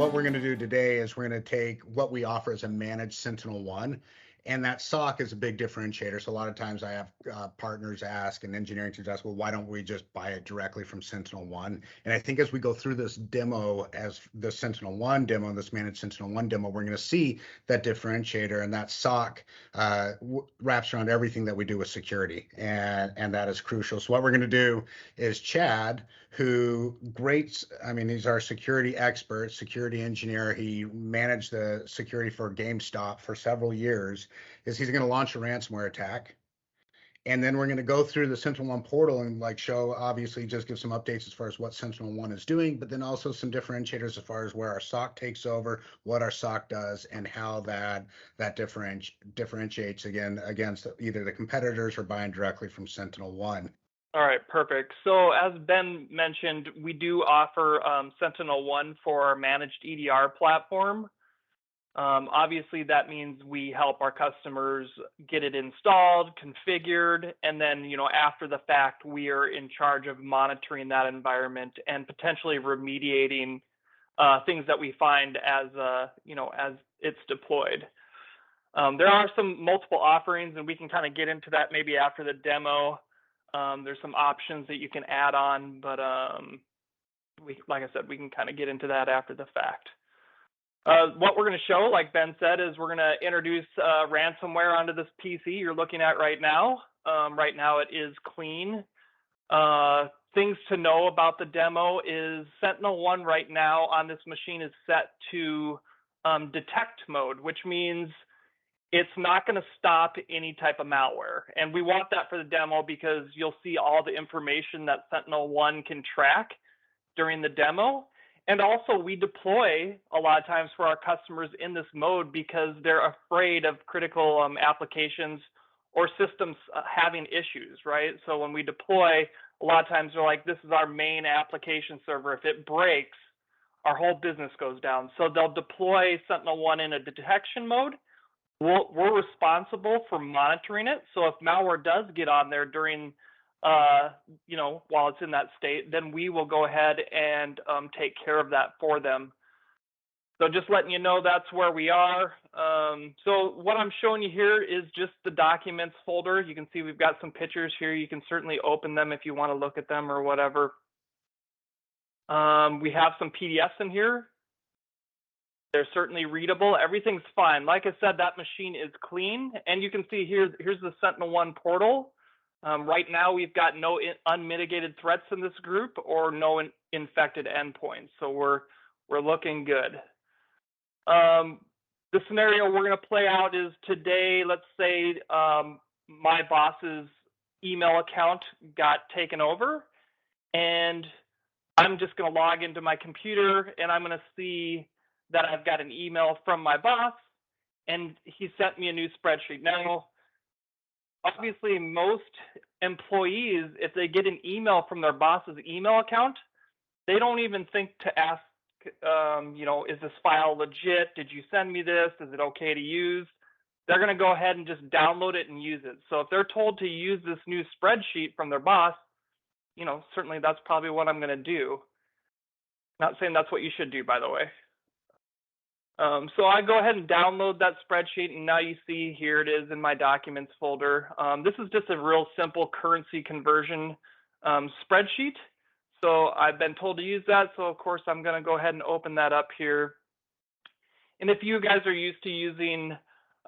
what we're going to do today is we're going to take what we offer as a managed SentinelOne, and that SOC is a big differentiator. So a lot of times I have partners ask and engineering teams ask, well, why don't we just buy it directly from SentinelOne? And I think as we go through this demo, as the SentinelOne demo, this managed SentinelOne demo, we're going to see that differentiator, and that SOC wraps around everything that we do with security, and that is crucial. So what we're going to do is Chad, he's our security expert, security engineer. He managed the security for GameStop for several years. He's going to launch a ransomware attack. And then we're going to go through the SentinelOne portal and show, obviously, just give some updates as far as what SentinelOne is doing, but then also some differentiators as far as where our SOC takes over, what our SOC does, and how that differentiates again against either the competitors or buying directly from SentinelOne. All right, perfect. So as Ben mentioned, we do offer SentinelOne for our managed EDR platform. Obviously, that means we help our customers get it installed, configured, and then, after the fact, we are in charge of monitoring that environment and potentially remediating things that we find as it's deployed. There are some multiple offerings, and we can kind of get into that maybe after the demo. There's some options that you can add on, but like I said, we can kind of get into that after the fact. What we're going to show, like Ben said, is we're going to introduce ransomware onto this PC you're looking at right now. Right now it is clean. Things to know about the demo is SentinelOne right now on this machine is set to detect mode, which means it's not going to stop any type of malware. And we want that for the demo because you'll see all the information that SentinelOne can track during the demo. And also we deploy a lot of times for our customers in this mode because they're afraid of critical applications or systems having issues, right? So when we deploy, a lot of times they're like, this is our main application server. If it breaks, our whole business goes down. So they'll deploy SentinelOne in a detection mode. We're responsible for monitoring it. So if malware does get on there during, while it's in that state, then we will go ahead and take care of that for them. So just letting you know that's where we are. So what I'm showing you here is just the documents folder. You can see we've got some pictures here. You can certainly open them if you want to look at them or whatever. We have some PDFs in here. They're certainly readable. Everything's fine. Like I said, that machine is clean. And you can see here's the SentinelOne portal. Right now, we've got no unmitigated threats in this group or no infected endpoints. So we're looking good. The scenario we're going to play out is today, let's say my boss's email account got taken over. And I'm just going to log into my computer and I'm going to see that I've got an email from my boss, and he sent me a new spreadsheet. Now, obviously, most employees, if they get an email from their boss's email account, they don't even think to ask, is this file legit? Did you send me this? Is it okay to use? They're going to go ahead and just download it and use it. So if they're told to use this new spreadsheet from their boss, certainly that's probably what I'm going to do. Not saying that's what you should do, by the way. So I go ahead and download that spreadsheet, and now you see here it is in my documents folder. This is just a real simple currency conversion spreadsheet. So I've been told to use that, so of course I'm going to go ahead and open that up here. And if you guys are used to using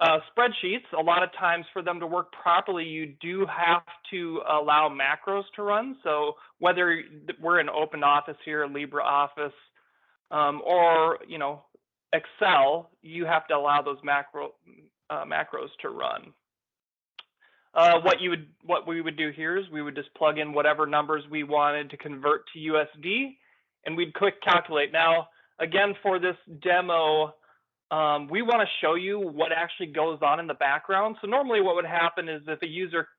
spreadsheets, a lot of times for them to work properly, you do have to allow macros to run. So whether we're in OpenOffice here, LibreOffice, or Excel, you have to allow those macros to run. What we would do here is we would just plug in whatever numbers we wanted to convert to USD, and we'd click calculate. Now, again, for this demo, we want to show you what actually goes on in the background. So normally what would happen is if a user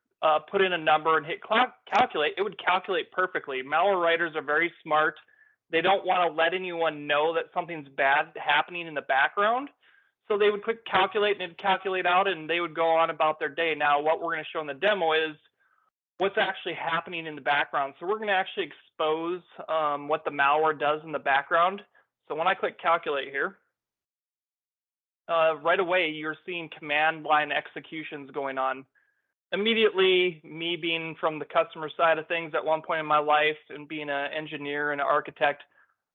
put in a number and hit calculate, it would calculate perfectly. Malware writers are very smart. They don't want to let anyone know that something's bad happening in the background. So they would click calculate and it'd calculate out and they would go on about their day. Now, what we're going to show in the demo is what's actually happening in the background. So we're going to actually expose what the malware does in the background. So when I click calculate here, right away you're seeing command line executions going on. Immediately, me being from the customer side of things at one point in my life and being an engineer and an architect,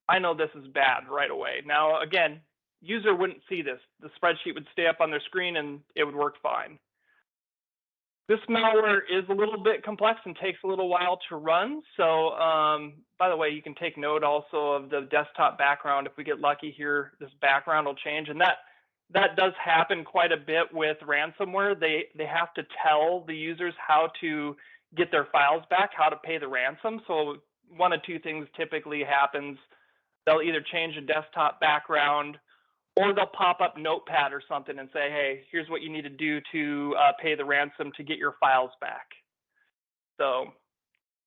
I know this is bad right away. Now, again, user wouldn't see this. The spreadsheet would stay up on their screen and it would work fine. This malware is a little bit complex and takes a little while to run. So, by the way, you can take note also of the desktop background. If we get lucky here, this background will change. And that does happen quite a bit with ransomware. They have to tell the users how to get their files back, how to pay the ransom. So one of two things typically happens. They'll either change the desktop background, or they'll pop up Notepad or something and say, hey, here's what you need to do to pay the ransom to get your files back. So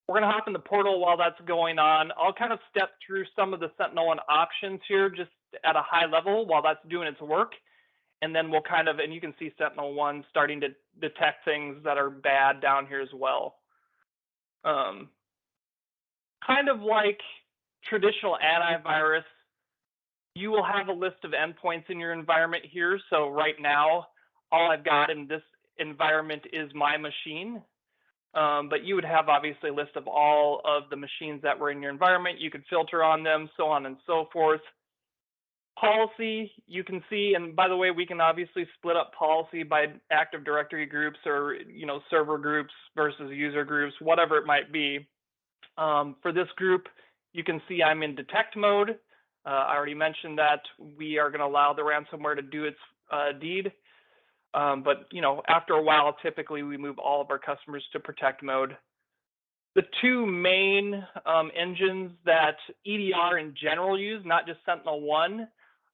we're going to hop in the portal while that's going on. I'll kind of step through some of the SentinelOne options here just at a high level while that's doing its work. And then we'll kind of, and you can see SentinelOne starting to detect things that are bad down here as well. Kind of like traditional antivirus, you will have a list of endpoints in your environment here. So right now, all I've got in this environment is my machine. But you would have obviously a list of all of the machines that were in your environment. You could filter on them, so on and so forth. Policy, you can see, and by the way, we can obviously split up policy by Active Directory groups or server groups versus user groups, whatever it might be. For this group, you can see I'm in detect mode. I already mentioned that we are going to allow the ransomware to do its deed. But after a while, typically we move all of our customers to protect mode. The two main engines that EDR in general use, not just SentinelOne,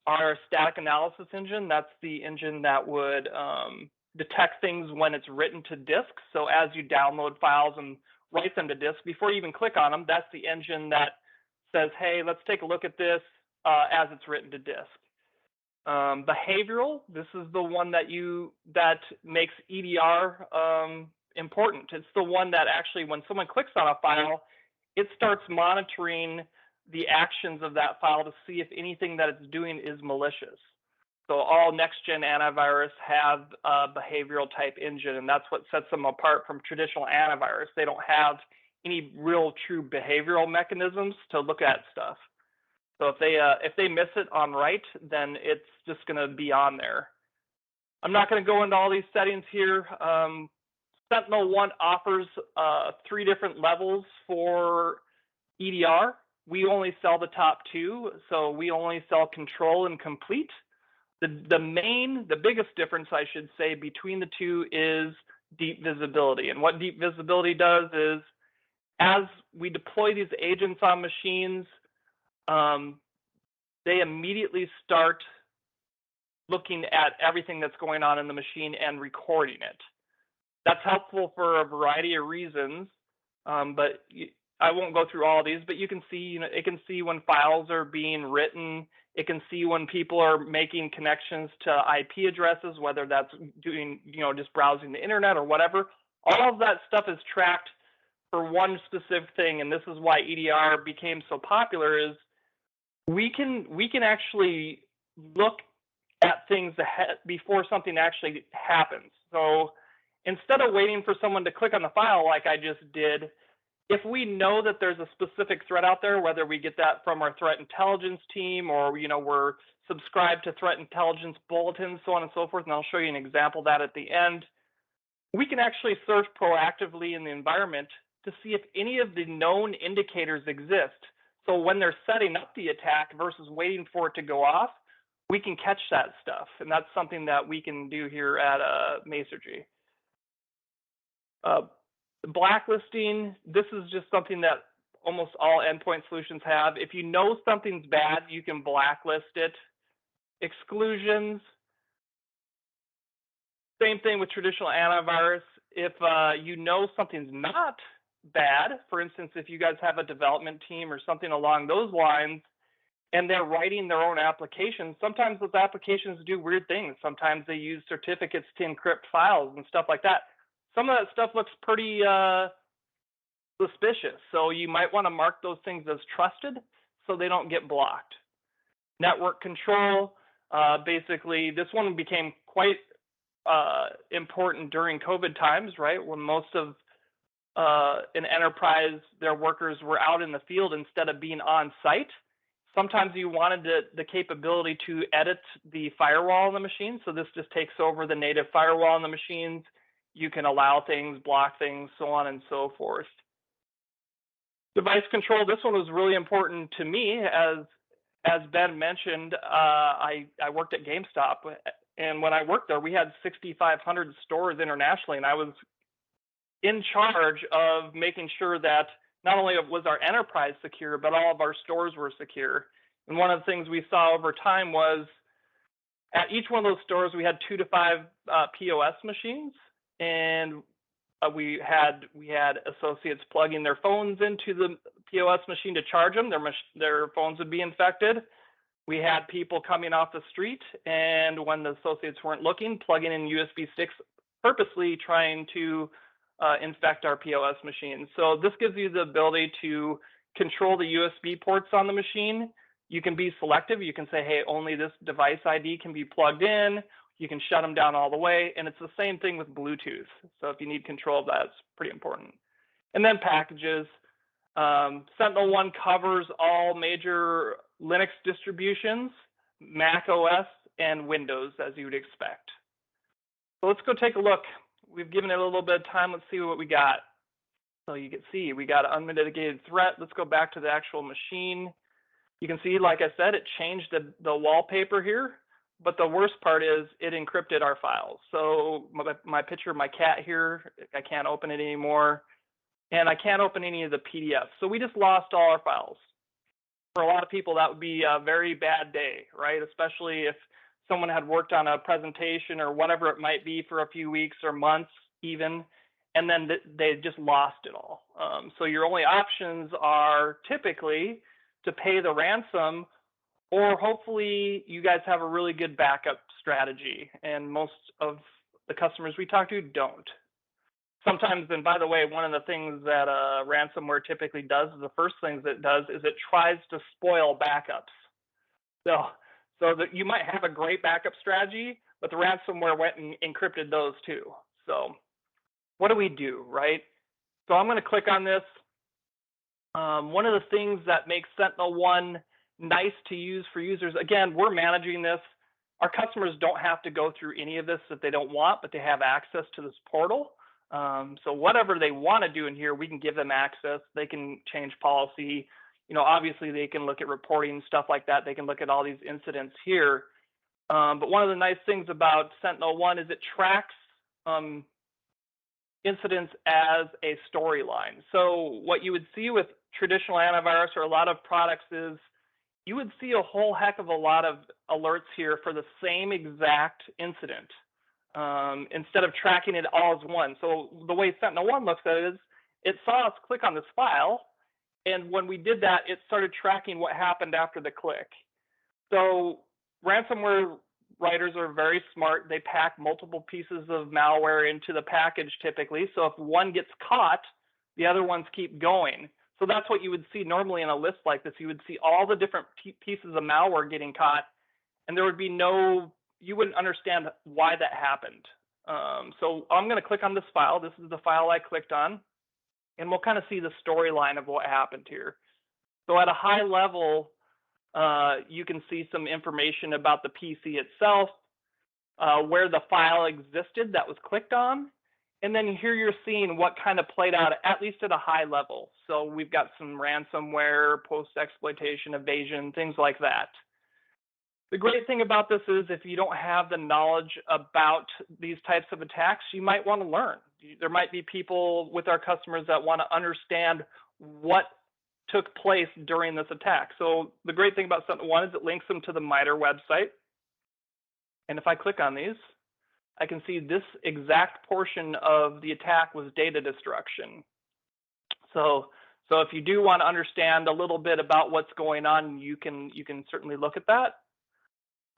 are static analysis engine. That's the engine that would detect things when it's written to disk. So as you download files and write them to disk, before you even click on them, that's the engine that says, hey, let's take a look at this as it's written to disk. Behavioral, this is the one that makes EDR important. It's the one that actually, when someone clicks on a file, it starts monitoring the actions of that file to see if anything that it's doing is malicious. So all next-gen antivirus have a behavioral type engine, and that's what sets them apart from traditional antivirus. They don't have any real true behavioral mechanisms to look at stuff. So if they miss it on write, then it's just going to be on there. I'm not going to go into all these settings here. SentinelOne offers 3 different levels for EDR. We only sell the top 2, so we only sell control and complete. The biggest difference, I should say, between the two is deep visibility. And what deep visibility does is, as we deploy these agents on machines, they immediately start looking at everything that's going on in the machine and recording it. That's helpful for a variety of reasons, but I won't go through all these, but you can see, it can see when files are being written. It can see when people are making connections to IP addresses, whether that's doing, just browsing the internet or whatever. All of that stuff is tracked for one specific thing, and this is why EDR became so popular. Is we can actually look at things ahead before something actually happens. So instead of waiting for someone to click on the file like I just did, if we know that there's a specific threat out there, whether we get that from our threat intelligence team or we're subscribed to threat intelligence bulletins, so on and so forth, and I'll show you an example of that at the end, we can actually search proactively in the environment to see if any of the known indicators exist. So when they're setting up the attack versus waiting for it to go off, we can catch that stuff. And that's something that we can do here at Masergy. Blacklisting, this is just something that almost all endpoint solutions have. If you know something's bad, you can blacklist it. Exclusions, same thing with traditional antivirus. If you know something's not bad, for instance, if you guys have a development team or something along those lines, and they're writing their own applications, sometimes those applications do weird things. Sometimes they use certificates to encrypt files and stuff like that. Some of that stuff looks pretty suspicious. So you might want to mark those things as trusted so they don't get blocked. Network control, basically this one became quite important during COVID times, right? When most of an enterprise, their workers were out in the field instead of being on site. Sometimes you wanted the capability to edit the firewall on the machine. So this just takes over the native firewall on the machines. You can allow things, block things, so on and so forth. Device control, this one was really important to me. As Ben mentioned, I worked at GameStop, and when I worked there, we had 6,500 stores internationally, and I was in charge of making sure that not only was our enterprise secure, but all of our stores were secure. And one of the things we saw over time was at each one of those stores, we had 2 to 5 POS machines, and we had associates plugging their phones into the POS machine to charge them. Their phones would be infected. We had people coming off the street, and when the associates weren't looking, plugging in USB sticks, purposely trying to infect our POS machines. So this gives you the ability to control the USB ports on the machine. You can be selective. You can say, hey, only this device ID can be plugged in. You can shut them down all the way. And it's the same thing with Bluetooth. So if you need control of that, it's pretty important. And then packages. SentinelOne covers all major Linux distributions, Mac OS, and Windows, as you would expect. So let's go take a look. We've given it a little bit of time. Let's see what we got. So you can see we got an unmitigated threat. Let's go back to the actual machine. You can see, like I said, it changed the wallpaper here. But the worst part is it encrypted our files. So my picture of my cat here, I can't open it anymore. And I can't open any of the PDFs. So we just lost all our files. For a lot of people, that would be a very bad day, right? Especially if someone had worked on a presentation or whatever it might be for a few weeks or months even, and then they just lost it all. So your only options are typically to pay the ransom, or hopefully you guys have a really good backup strategy, and most of the customers we talk to don't. Sometimes, and by the way, one of the things that ransomware typically does, the first things it does is it tries to spoil backups. So that you might have a great backup strategy, but the ransomware went and encrypted those too. So what do we do, right? So I'm going to click on this. One of the things that makes SentinelOne nice to use for users, again, we're managing this. Our customers don't have to go through any of this if they don't want, but they have access to this portal. So whatever they want to do in here, we can give them access. They can change policy. Obviously they can look at reporting, stuff like that. They can look at all these incidents here. But one of the nice things about SentinelOne is it tracks incidents as a storyline. So what you would see with traditional antivirus or a lot of products is you would see a whole heck of a lot of alerts here for the same exact incident. Instead of tracking it all as one. So the way SentinelOne looks at it is it saw us click on this file, and when we did that, it started tracking what happened after the click. So ransomware writers are very smart. They pack multiple pieces of malware into the package typically. So if one gets caught, the other ones keep going. So that's what you would see normally in a list like this. You would see all the different pieces of malware getting caught, and there would be you wouldn't understand why that happened. So I'm going to click on this file. This is the file I clicked on, and we'll kind of see the storyline of what happened here. So at a high level, you can see some information about the PC itself, where the file existed that was clicked on, and then here you're seeing what kind of played out, at least at a high level. So we've got some ransomware, post-exploitation, evasion, things like that. The great thing about this is if you don't have the knowledge about these types of attacks, you might want to learn. There might be people with our customers that want to understand what took place during this attack. So the great thing about SentinelOne is it links them to the MITRE website. And if I click on these, I can see this exact portion of the attack was data destruction. So if you do want to understand a little bit about what's going on, you can certainly look at that.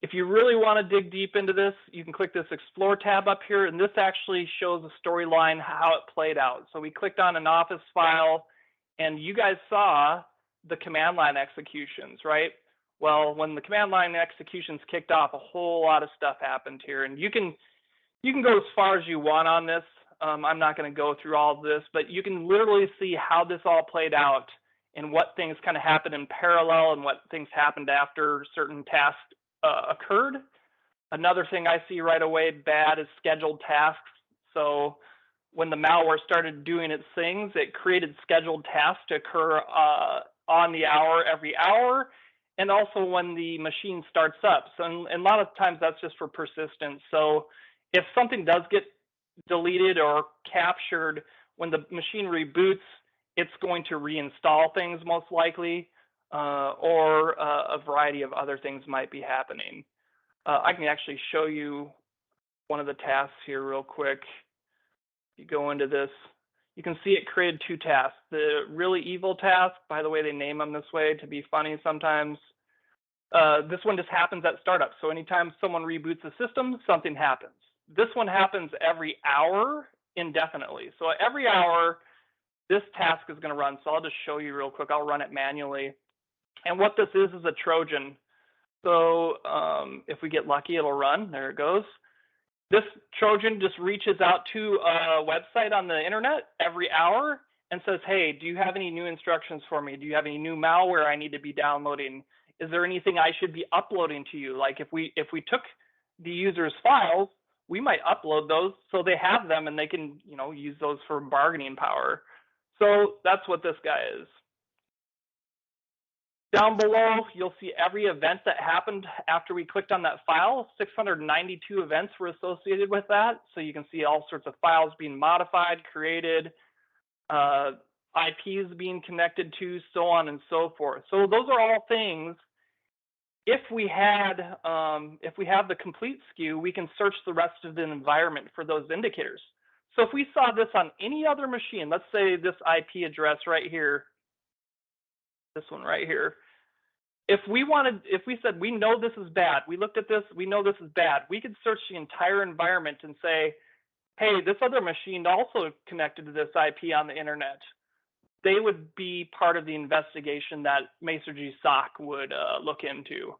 If you really want to dig deep into this, you can click this Explore tab up here, and this actually shows a storyline, how it played out. So we clicked on an Office file, and you guys saw the command line executions, right? Well, when the command line executions kicked off, a whole lot of stuff happened here, and you can go as far as you want on this. I'm not going to go through all of this, but you can literally see how this all played out and what things kind of happened in parallel and what things happened after certain tasks occurred. Another thing I see right away bad is scheduled tasks. So when the malware started doing its things, it created scheduled tasks to occur on the hour, every hour, and also when the machine starts up. So and a lot of times that's just for persistence. So if something does get deleted or captured, when the machine reboots, it's going to reinstall things most likely, or a variety of other things might be happening. I can actually show you one of the tasks here real quick. You go into this, you can see it created 2 tasks. The really evil task, by the way, they name them this way to be funny sometimes. This one just happens at startup. So anytime someone reboots the system, something happens. This one happens every hour indefinitely. So every hour, this task is going to run. So I'll just show you real quick. I'll run it manually. And what this is a Trojan. So if we get lucky, it'll run. There it goes. This Trojan just reaches out to a website on the internet every hour and says, hey, do you have any new instructions for me? Do you have any new malware I need to be downloading? Is there anything I should be uploading to you? Like if we took the user's files, we might upload those so they have them and they can, use those for bargaining power. So that's what this guy is. Down below, you'll see every event that happened after we clicked on that file. 692 events were associated with that. So you can see all sorts of files being modified, created, IPs being connected to, so on and so forth. So those are all things. If we have the complete SKU, we can search the rest of the environment for those indicators. So if we saw this on any other machine, let's say this IP address right here, this one right here. If we said, we know this is bad, we looked at this, we know this is bad, we could search the entire environment and say, hey, this other machine also connected to this IP on the internet. They would be part of the investigation that Masergy SOC would look into.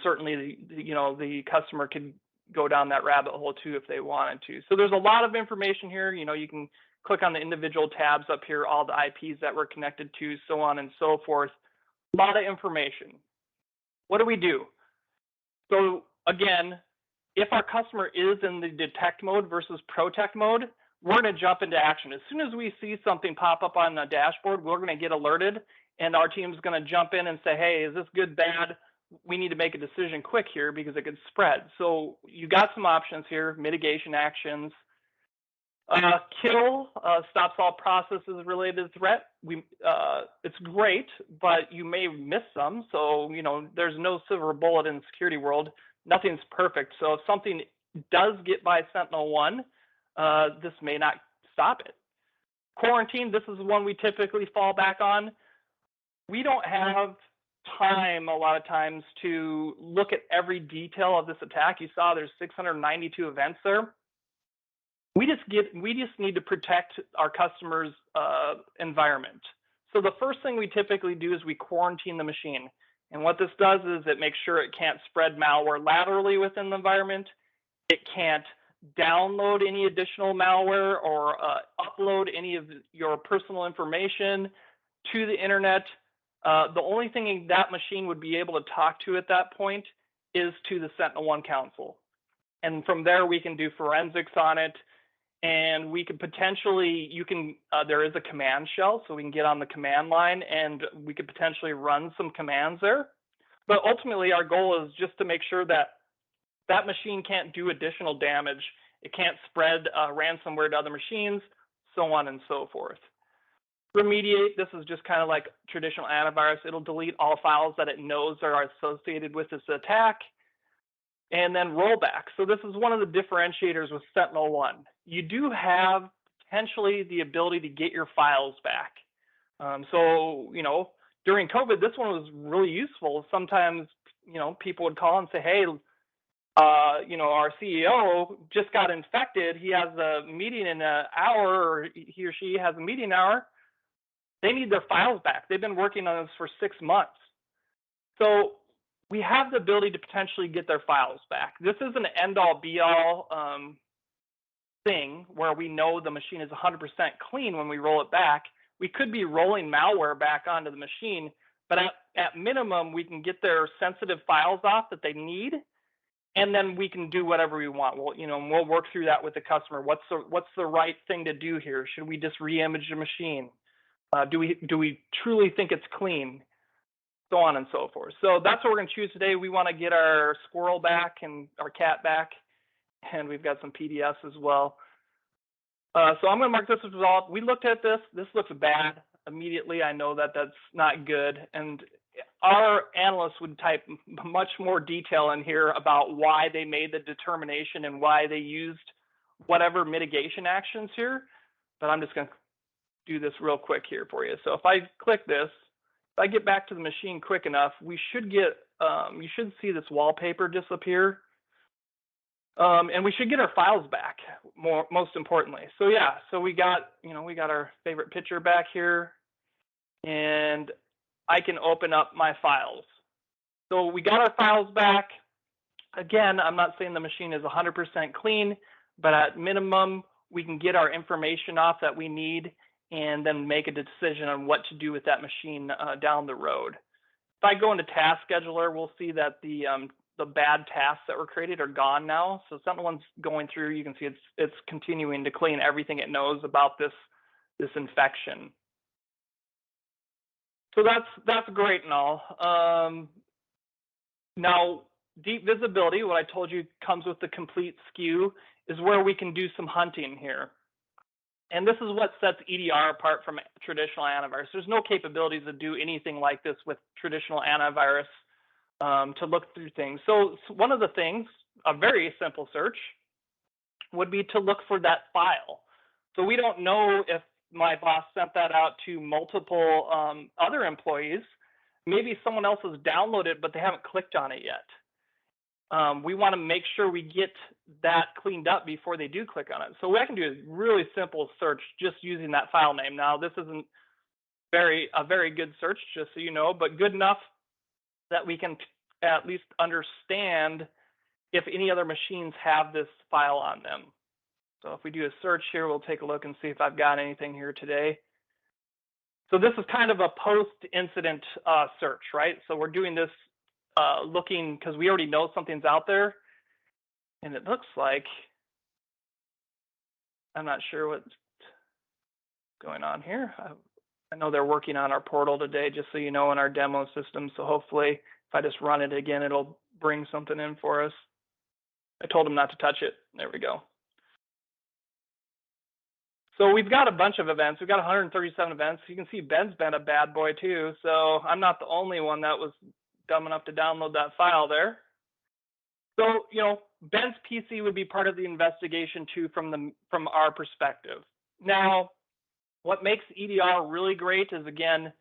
Certainly, the customer could go down that rabbit hole too if they wanted to. So there's a lot of information here. You can click on the individual tabs up here, all the IPs that we're connected to, so on and so forth. A lot of information. What do? So again, if our customer is in the detect mode versus protect mode, we're going to jump into action. As soon as we see something pop up on the dashboard, we're going to get alerted, and our team's going to jump in and say, hey, is this good, bad? We need to make a decision quick here because it could spread. So you got some options here, mitigation actions. Kill stops all processes related to threat. It's great, but you may miss some. So, there's no silver bullet in the security world. Nothing's perfect. So if something does get by SentinelOne, this may not stop it. Quarantine, this is one we typically fall back on. We don't have time a lot of times to look at every detail of this attack. You saw there's 692 events there. We just need to protect our customers' environment. So the first thing we typically do is we quarantine the machine. And what this does is it makes sure it can't spread malware laterally within the environment. It can't download any additional malware or upload any of your personal information to the internet. The only thing that machine would be able to talk to at that point is to the SentinelOne console. And from there, we can do forensics on it. And we could potentially, there is a command shell, so we can get on the command line and we could potentially run some commands there. But ultimately, our goal is just to make sure that that machine can't do additional damage. It can't spread ransomware to other machines, so on and so forth. Remediate, this is just kind of like traditional antivirus. It'll delete all files that it knows are associated with this attack. And then rollback. So this is one of the differentiators with SentinelOne. You do have potentially the ability to get your files back. During COVID, this one was really useful. Sometimes, people would call and say, hey, our CEO just got infected. He has a meeting in an hour, or he or she has a meeting hour. They need their files back. They've been working on this for 6 months. So we have the ability to potentially get their files back. This is an end-all be-all thing where we know the machine is 100% clean when we roll it back. We could be rolling malware back onto the machine, but at minimum, we can get their sensitive files off that they need, and then we can do whatever we want. We'll work through that with the customer. What's the right thing to do here? Should we just re-image the machine? Do we truly think it's clean? So on and so forth. So that's what we're going to choose today. We want to get our squirrel back and our cat back, and we've got some PDFs as well. So I'm going to mark this as resolved. We looked at this. This looks bad. Immediately, I know that that's not good. And our analysts would type much more detail in here about why they made the determination and why they used whatever mitigation actions here. But I'm just going to do this real quick here for you. So if I click this, if I get back to the machine quick enough, we should get, you should see this wallpaper disappear. And we should get our files back, most importantly. So yeah, so we got our favorite picture back here, and I can open up my files. So we got our files back. Again, I'm not saying the machine is 100% clean, but at minimum, we can get our information off that we need and then make a decision on what to do with that machine down the road. If I go into Task Scheduler, we'll see that the bad tasks that were created are gone now. So someone's going through, you can see it's continuing to clean everything it knows about this infection. So that's great and all. Now, deep visibility, what I told you comes with the complete SKU, is where we can do some hunting here. And this is what sets EDR apart from traditional antivirus. There's no capabilities to do anything like this with traditional antivirus to look through things. So one of the things, a very simple search, would be to look for that file. So we don't know if my boss sent that out to multiple other employees. Maybe someone else has downloaded it, but they haven't clicked on it yet. We want to make sure we get that cleaned up before they do click on it. So what I can do is really simple search just using that file name. Now, this isn't a very good search, just so you know, but good enough that we can at least understand if any other machines have this file on them. So if we do a search here, we'll take a look and see if I've got anything here today. So this is kind of a post-incident search, right? So we're doing this looking because we already know something's out there, and it looks like, I'm not sure what's going on here. I know they're working on our portal today, just so you know, in our demo system. So hopefully, if I just run it again, it'll bring something in for us. I told them not to touch it. There we go. So we've got a bunch of events. We've got 137 events. You can see Ben's been a bad boy too. So I'm not the only one that was dumb enough to download that file there. So, Ben's PC would be part of the investigation too from our perspective. Now, what makes EDR really great is, again,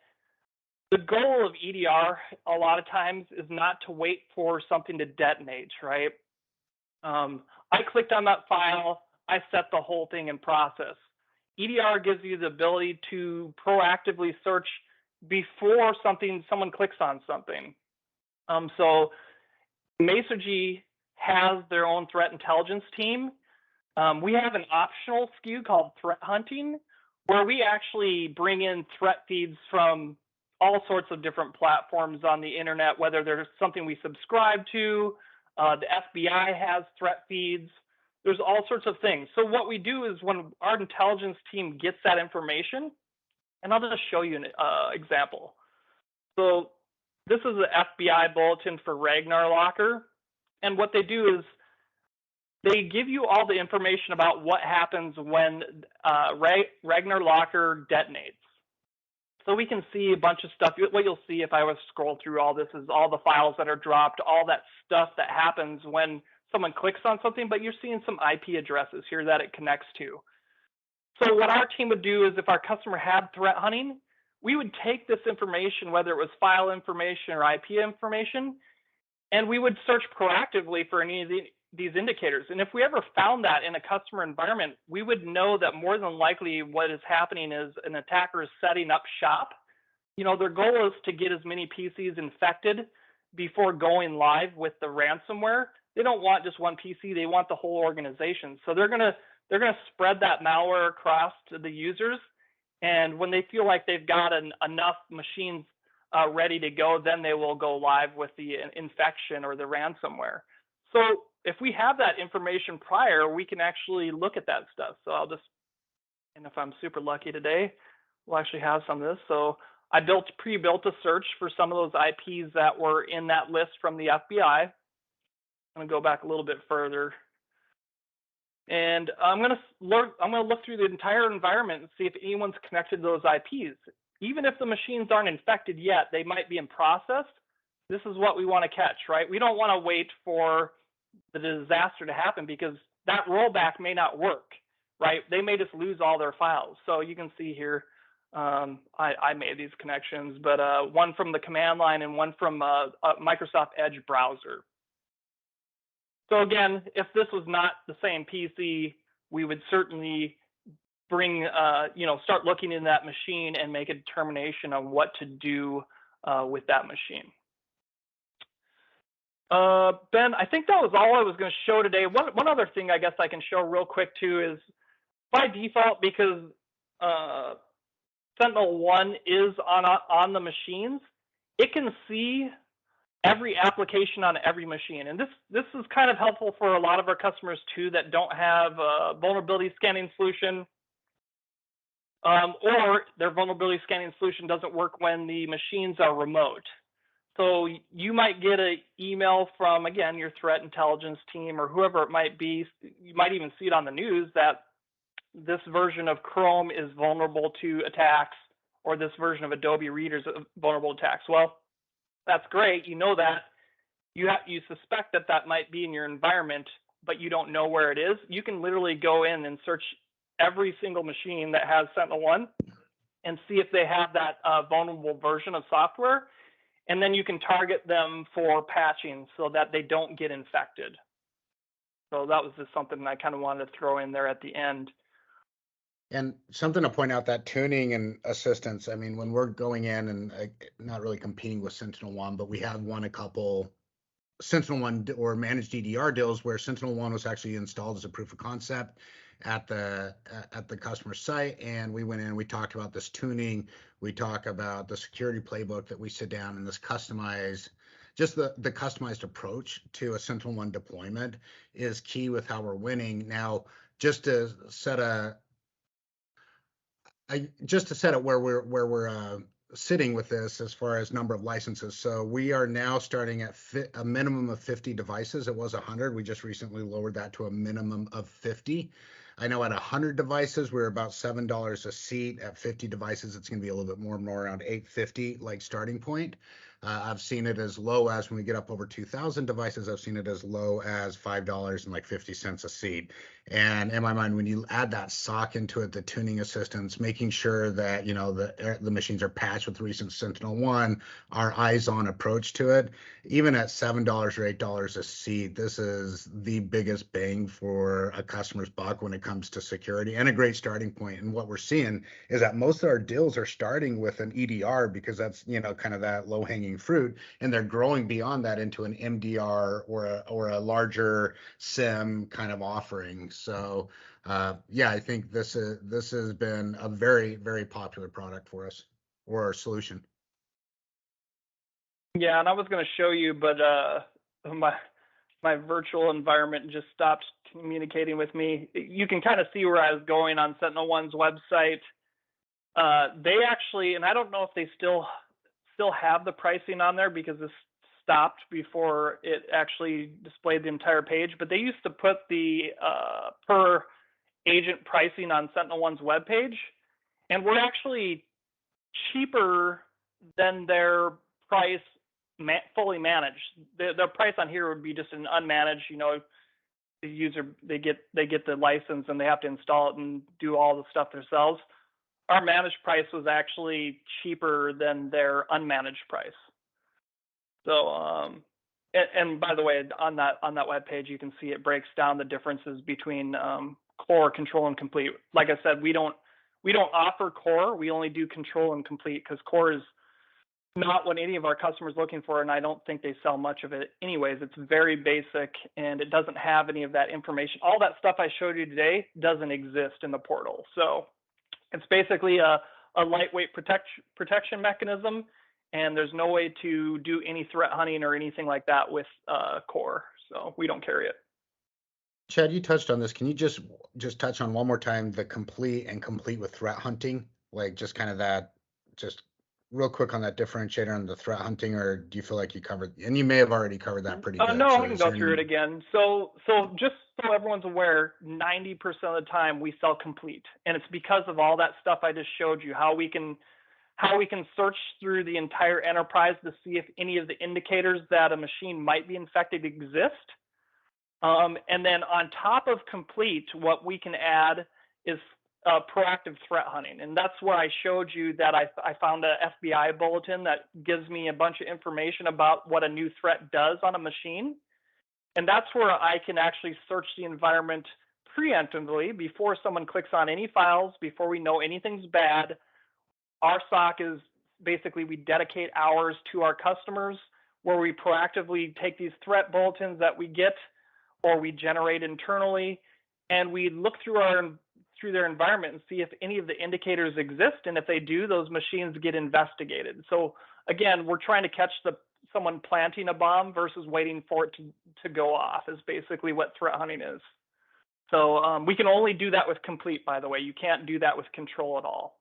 the goal of EDR a lot of times is not to wait for something to detonate, right? I clicked on that file, I set the whole thing in process. EDR gives you the ability to proactively search before someone clicks on something. So Masergy has their own threat intelligence team. We have an optional SKU called threat hunting, where we actually bring in threat feeds from all sorts of different platforms on the internet, whether there's something we subscribe to, the FBI has threat feeds, there's all sorts of things. So what we do is when our intelligence team gets that information, and I'll just show you an example. So this is the FBI bulletin for Ragnar Locker. And what they do is they give you all the information about what happens when Ragnar Locker detonates. So we can see a bunch of stuff. What you'll see if I was to scroll through all this is all the files that are dropped, all that stuff that happens when someone clicks on something, but you're seeing some IP addresses here that it connects to. So what our team would do is if our customer had threat hunting, we would take this information, whether it was file information or IP information, and we would search proactively for any of these indicators. And if we ever found that in a customer environment, we would know that more than likely what is happening is an attacker is setting up shop. Their goal is to get as many PCs infected before going live with the ransomware. They don't want just one PC, they want the whole organization. So they're gonna spread that malware across to the users, and when they feel like they've got enough machines ready to go, then they will go live with the infection or the ransomware. So if we have that information prior, we can actually look at that stuff. So and if I'm super lucky today, we'll actually have some of this. So I pre-built a search for some of those IPs that were in that list from the FBI. I'm gonna go back a little bit further, and I'm gonna look through the entire environment and see if anyone's connected to those IPs. Even if the machines aren't infected yet, they might be in process. This is what we want to catch, right? We don't want to wait for the disaster to happen, because that rollback may not work, right? They may just lose all their files. So you can see here, I made these connections, but one from the command line and one from Microsoft Edge browser. So again, if this was not the same PC, we would certainly start looking in that machine and make a determination on what to do with that machine. Ben, I think that was all I was going to show today. One other thing I guess I can show real quick too is, by default, because SentinelOne is on the machines, it can see every application on every machine. And this is kind of helpful for a lot of our customers too that don't have a vulnerability scanning solution, or their vulnerability scanning solution doesn't work when the machines are remote. So you might get an email from, again, your threat intelligence team or whoever it might be. You might even see it on the news that this version of Chrome is vulnerable to attacks, or this version of Adobe Reader is vulnerable to attacks. Well, that's great. You know that. You suspect that might be in your environment, but you don't know where it is. You can literally go in and search every single machine that has SentinelOne and see if they have that vulnerable version of software. And then you can target them for patching so that they don't get infected. So that was just something I kind of wanted to throw in there at the end. And something to point out, that tuning and assistance, I mean, when we're going in and not really competing with SentinelOne, but we have won a couple SentinelOne or managed EDR deals where SentinelOne was actually installed as a proof of concept at the customer site, and we went in and we talked about this tuning. We talk about the security playbook that we sit down and this customized, just the customized approach to a SentinelOne deployment is key with how we're winning. Now, just to set it where we're sitting with this as far as number of licenses. So we are now starting at a minimum of 50 devices. It was 100. We just recently lowered that to a minimum of 50. I know at 100 devices, we're about $7 a seat. At 50 devices, it's going to be a little bit more around $8.50, like starting point. I've seen it as low as, when we get up over 2,000 devices, I've seen it as low as $5.50 a seat. And in my mind, when you add that SOC into it, the tuning assistance, making sure that the machines are patched with recent SentinelOne, our eyes-on approach to it, even at $7 or $8 a seat, this is the biggest bang for a customer's buck when it comes to security, and a great starting point. And what we're seeing is that most of our deals are starting with an EDR, because that's kind of that low-hanging fruit, and they're growing beyond that into an MDR or a larger SIM kind of offering. So I think this has been a very, very popular product for us, or our solution. Yeah, and I was going to show you, but my virtual environment just stopped communicating with me. You can kind of see where I was going on SentinelOne's website. They actually, and I don't know if they still have the pricing on there, because this stopped before it actually displayed the entire page, but they used to put the per agent pricing on SentinelOne's webpage, and we're actually cheaper than their price fully managed. The price on here would be just an unmanaged, the user, they get the license and they have to install it and do all the stuff themselves. Our managed price was actually cheaper than their unmanaged price. So, and by the way, on that web page, you can see it breaks down the differences between core, control, and complete. Like I said, we don't offer core. We only do control and complete, because core is not what any of our customers are looking for, and I don't think they sell much of it anyways. It's very basic, and it doesn't have any of that information. All that stuff I showed you today doesn't exist in the portal. So it's basically a lightweight protection mechanism, and there's no way to do any threat hunting or anything like that with Core. So we don't carry it. Chad, you touched on this. Can you just touch on one more time the complete and complete with threat hunting? Like just kind of that, just real quick on that differentiator on the threat hunting, or do you feel like you covered, and you may have already covered that pretty good. No, I can go through it again. So just so everyone's aware, 90% of the time we sell complete, and it's because of all that stuff I just showed you, how we can search through the entire enterprise to see if any of the indicators that a machine might be infected exist. And then on top of complete, what we can add is proactive threat hunting. And that's where I showed you that I found a FBI bulletin that gives me a bunch of information about what a new threat does on a machine. And that's where I can actually search the environment preemptively before someone clicks on any files, before we know anything's bad. Our SOC is basically, we dedicate hours to our customers where we proactively take these threat bulletins that we get or we generate internally, and we look through their environment and see if any of the indicators exist, and if they do, those machines get investigated. So again, we're trying to catch someone planting a bomb versus waiting for it to go off, is basically what threat hunting is. So we can only do that with complete, by the way. You can't do that with control at all.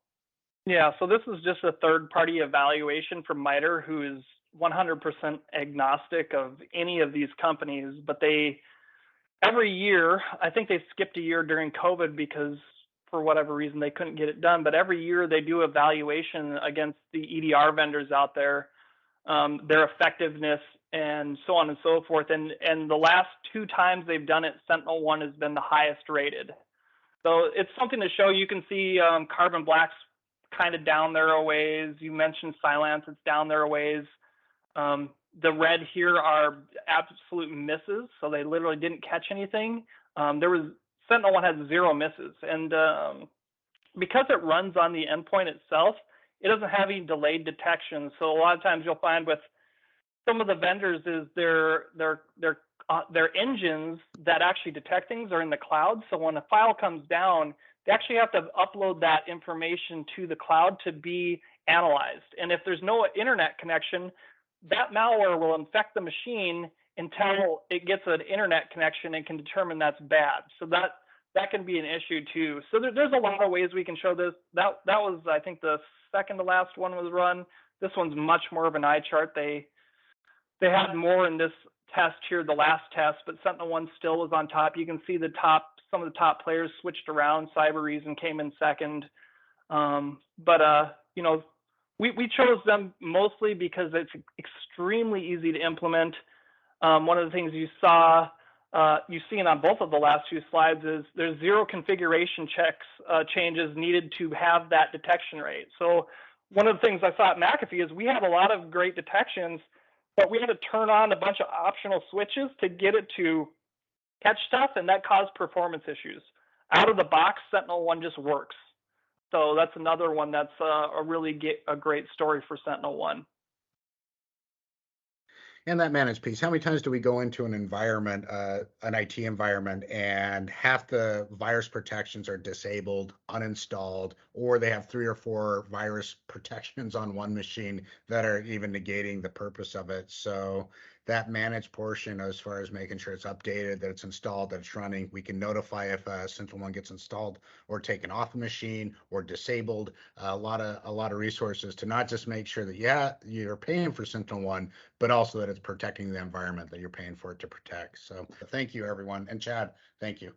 Yeah, so this is just a third-party evaluation from MITRE, who is 100% agnostic of any of these companies, but every year, I think they skipped a year during COVID because for whatever reason they couldn't get it done, but every year they do evaluation against the EDR vendors out there, their effectiveness and so on and so forth. And the last 2 times they've done it, SentinelOne has been the highest rated. So it's something to show. You can see Carbon Black's kind of down there a ways. You mentioned Cylance, it's down there a ways. The red here are absolute misses, so they literally didn't catch anything. SentinelOne has 0 misses, and because it runs on the endpoint itself, it doesn't have any delayed detection. So a lot of times you'll find with some of the vendors is their engines that actually detect things are in the cloud. So when a file comes down, they actually have to upload that information to the cloud to be analyzed. And if there's no internet connection, that malware will infect the machine until it gets an internet connection and can determine that's bad. So that can be an issue too. So there's a lot of ways we can show this. That was, I think, the second to last one was run. This one's much more of an eye chart. They had more in this test here, the last test, but SentinelOne still was on top. You can see some of the top players switched around. Cybereason came in second. We chose them mostly because it's extremely easy to implement. One of the things you've seen on both of the last 2 slides is there's 0 configuration changes needed to have that detection rate. So one of the things I saw at McAfee is we had a lot of great detections, but we had to turn on a bunch of optional switches to get it to catch stuff, and that caused performance issues. Out of the box, SentinelOne just works. So that's another one that's a great story for SentinelOne. And that managed piece, how many times do we go into an environment, an IT environment, and half the virus protections are disabled, uninstalled, or they have 3 or 4 virus protections on one machine that are even negating the purpose of it. So that managed portion, as far as making sure it's updated, that it's installed, that it's running, we can notify if SentinelOne gets installed or taken off a machine or disabled. A lot of resources to not just make sure that you're paying for SentinelOne, but also that it's protecting the environment that you're paying for it to protect. So thank you, everyone. And Chad, thank you.